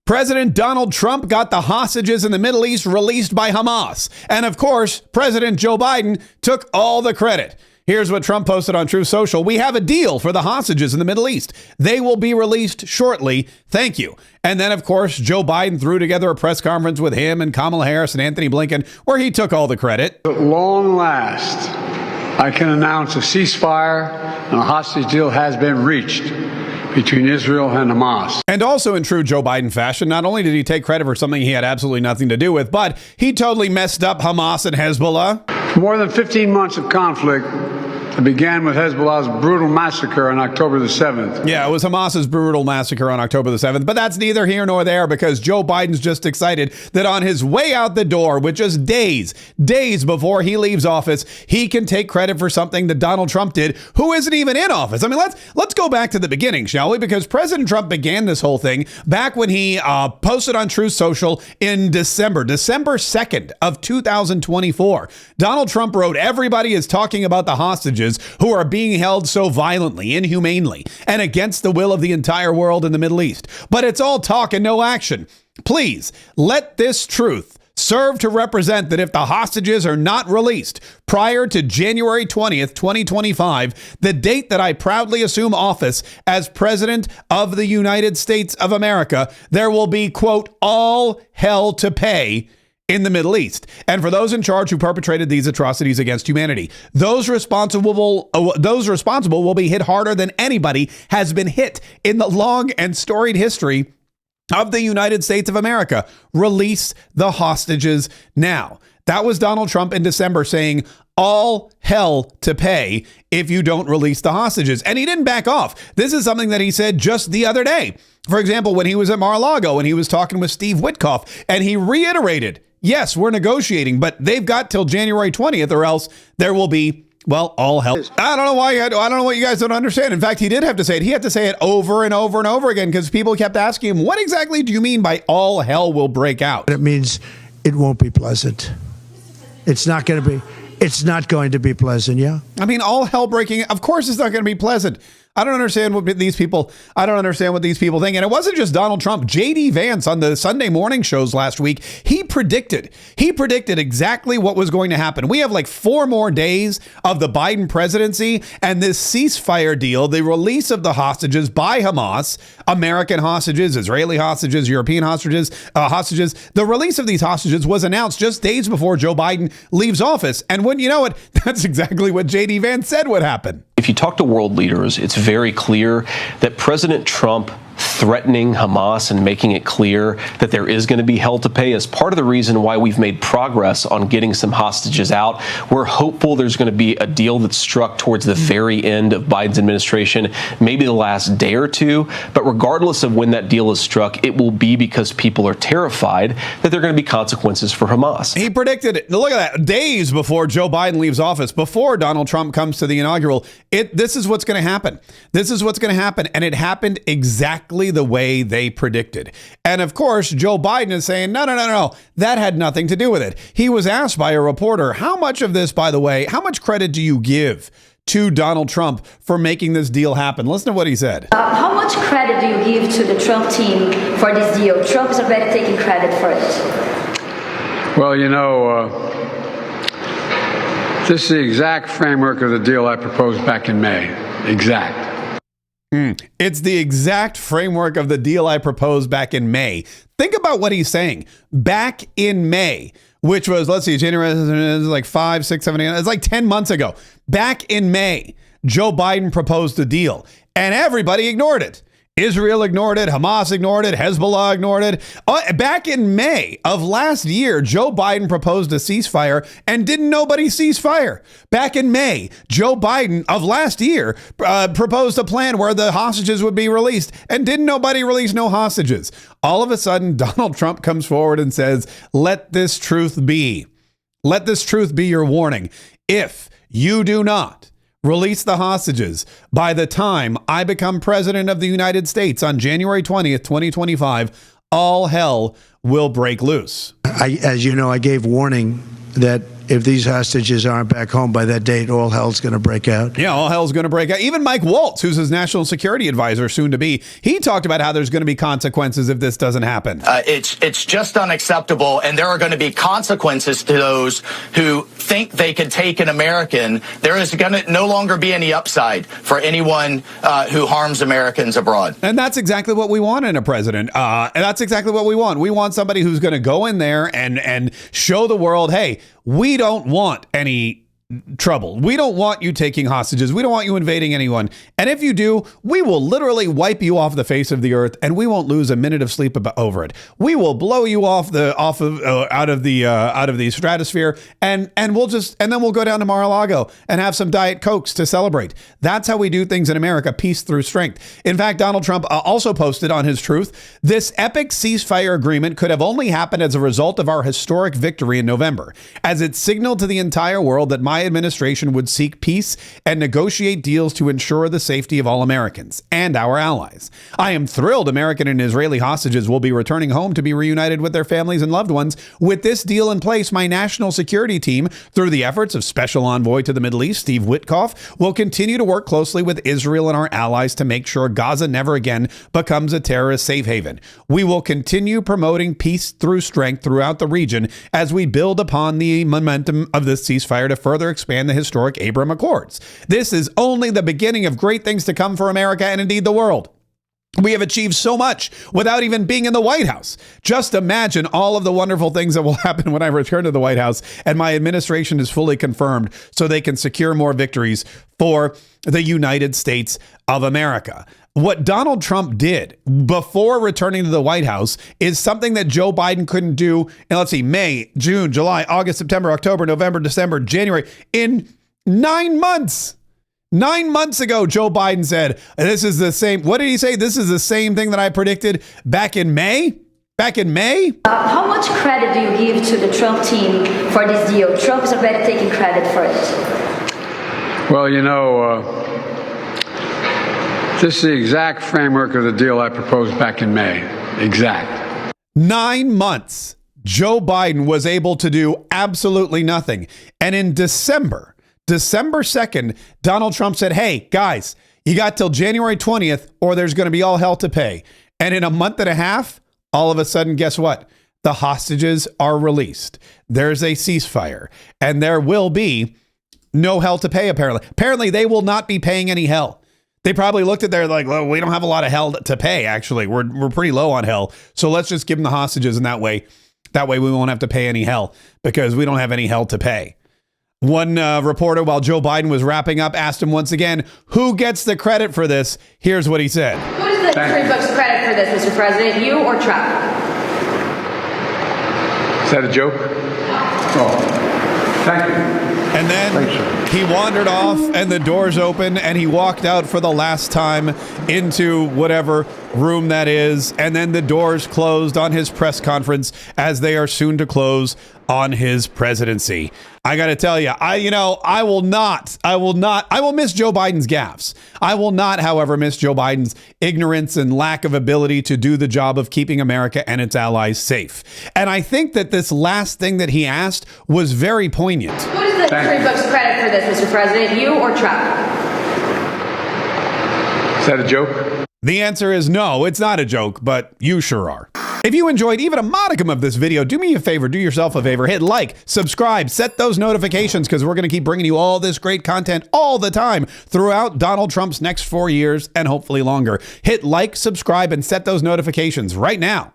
President Donald Trump got the hostages in the Middle East released by Hamas. And of course, President Joe Biden took all the credit. Here's what Trump posted on Truth Social. We have a deal for the hostages in the Middle East. They will be released shortly. Thank you. And then, of course, Joe Biden threw together a press conference with him and Kamala Harris and Anthony Blinken, where he took all the credit. At long last, I can announce a ceasefire and a hostage deal has been reached between Israel and Hamas. And also in true Joe Biden fashion, not only did he take credit for something he had absolutely nothing to do with, but he totally messed up Hamas and Hezbollah. More than 15 months of conflict that began with Hezbollah's brutal massacre on October the 7th. Yeah, it was Hamas's brutal massacre on October the 7th, but that's neither here nor there because Joe Biden's just excited that on his way out the door, with just days before he leaves office, he can take credit for something that Donald Trump did, who isn't even in office. I mean, let's go back to the beginning, shall we? Because President Trump began this whole thing back when he posted on Truth Social in December 2nd of 2024. Donald Trump wrote, "Everybody is talking about the hostages who are being held so violently, inhumanely, and against the will of the entire world in the Middle East. But it's all talk and no action. Please let this truth serve to represent that if the hostages are not released prior to January 20th, 2025, the date that I proudly assume office as President of the United States of America, there will be, quote, all hell to pay in the Middle East. And for those in charge who perpetrated these atrocities against humanity, those responsible will be hit harder than anybody has been hit in the long and storied history of the United States of America. Release the hostages now." That was Donald Trump in December saying, all hell to pay if you don't release the hostages. And he didn't back off. This is something that he said just the other day. For example, when he was at Mar-a-Lago and he was talking with Steve Witkoff, and he reiterated, yes, we're negotiating, but they've got till January 20th or else there will be, well, all hell. I don't know why. I don't know what you guys don't understand. In fact, he did have to say it. He had to say it over and over and over again because people kept asking him, what exactly do you mean by all hell will break out? It means it won't be pleasant. It's not going to be pleasant. Yeah. I mean, all hell breaking. Of course, it's not going to be pleasant. I don't understand what these people think. And it wasn't just Donald Trump. J.D. Vance on the Sunday morning shows last week, he predicted exactly what was going to happen. We have like 4 more days of the Biden presidency, and this ceasefire deal, the release of the hostages by Hamas, American hostages, Israeli hostages, European hostages, the release of these hostages was announced just days before Joe Biden leaves office. And wouldn't you know it, that's exactly what J.D. Vance said would happen. If you talk to world leaders, it's very clear that President Trump threatening Hamas and making it clear that there is going to be hell to pay is part of the reason why we've made progress on getting some hostages out. We're hopeful there's going to be a deal that's struck towards the very end of Biden's administration, maybe the last day or two. But regardless of when that deal is struck, it will be because people are terrified that there are going to be consequences for Hamas. He predicted it. Look at that. Days before Joe Biden leaves office, before Donald Trump comes to the inaugural, this is what's going to happen. This is what's going to happen. And it happened exactly the way they predicted. And of course, Joe Biden is saying, no, that had nothing to do with it. He was asked by a reporter, how much of this, by the way, how much credit do you give to Donald Trump for making this deal happen? Listen to what he said. How much credit do you give to the Trump team for this deal? Trump is already taking credit for it. Well, this is the exact framework of the deal I proposed back in May. Exact. It's the exact framework of the deal I proposed back in May. Think about what he's saying. Back in May, which was, let's see, January, like 5, 6, 7, 8, it's like 10 months ago. Back in May, Joe Biden proposed a deal and everybody ignored it. Israel ignored it. Hamas ignored it. Hezbollah ignored it. Back in May of last year, Joe Biden proposed a ceasefire and didn't nobody cease fire. Back in May, Joe Biden of last year proposed a plan where the hostages would be released and didn't nobody release no hostages. All of a sudden, Donald Trump comes forward and says, let this truth be. Let this truth be your warning. If you do not release the hostages by the time I become president of the United States on January 20th, 2025, all hell will break loose. As you know, I gave warning that if these hostages aren't back home by that date, all hell's going to break out. Yeah, all hell's going to break out. Even Mike Waltz, who's his national security advisor, soon to be, he talked about how there's going to be consequences if this doesn't happen. It's just unacceptable, and there are going to be consequences to those who think they can take an American. There is going to no longer be any upside for anyone who harms Americans abroad. And that's exactly what we want in a president. And that's exactly what we want. We want somebody who's going to go in there and show the world, hey, we don't want any trouble. We don't want you taking hostages. We don't want you invading anyone. And if you do, we will literally wipe you off the face of the earth, and we won't lose a minute of sleep over it. We will blow you out of the stratosphere, and then we'll go down to Mar-a-Lago and have some Diet Cokes to celebrate. That's how we do things in America, peace through strength. In fact, Donald Trump also posted on his Truth, this epic ceasefire agreement could have only happened as a result of our historic victory in November, as it signaled to the entire world that my administration would seek peace and negotiate deals to ensure the safety of all Americans and our allies. I am thrilled American and Israeli hostages will be returning home to be reunited with their families and loved ones. With this deal in place, my national security team, through the efforts of Special Envoy to the Middle East, Steve Witkoff, will continue to work closely with Israel and our allies to make sure Gaza never again becomes a terrorist safe haven. We will continue promoting peace through strength throughout the region as we build upon the momentum of this ceasefire to further expand the historic Abraham Accords. This is only the beginning of great things to come for America and indeed the world. We have achieved so much without even being in the White House. Just imagine all of the wonderful things that will happen when I return to the White House and my administration is fully confirmed so they can secure more victories for the United States of America. What Donald Trump did before returning to the White House is something that Joe Biden couldn't do in, let's see, May, June, July, August, September, October, November, December, January, in 9 months. 9 months ago, Joe Biden said, this is the same. What did he say? This is the same thing that I predicted back in May? Back in May? How much credit do you give to the Trump team for this deal? Trump is already taking credit for it. Well, you know, this is the exact framework of the deal I proposed back in May. Exact. 9 months. Joe Biden was able to do absolutely nothing. And in December 2nd, Donald Trump said, hey, guys, you got till January 20th or there's going to be all hell to pay. And in a month and a half, all of a sudden, guess what? The hostages are released. There's a ceasefire and there will be no hell to pay, apparently. Apparently, they will not be paying any hell. They probably looked at there like, well, we don't have a lot of hell to pay, actually. We're pretty low on hell. So let's just give them the hostages, and that way we won't have to pay any hell because we don't have any hell to pay. One reporter, while Joe Biden was wrapping up, asked him once again, who gets the credit for this? Here's what he said. Who does the history books credit for this, Mr. President, you or Trump? Is that a joke? Oh, thank you. And then he wandered off and the doors opened and he walked out for the last time into whatever room that is. And then the doors closed on his press conference as they are soon to close on his presidency. I got to tell you, I will miss Joe Biden's gaffes. I will not, however, miss Joe Biden's ignorance and lack of ability to do the job of keeping America and its allies safe. And I think that this last thing that he asked was very poignant. Who does the history books credit for this, Mr. President, you or Trump? Is that a joke? The answer is no, it's not a joke, but you sure are. If you enjoyed even a modicum of this video, do me a favor, do yourself a favor, hit like, subscribe, set those notifications because we're going to keep bringing you all this great content all the time throughout Donald Trump's next 4 years and hopefully longer. Hit like, subscribe, and set those notifications right now.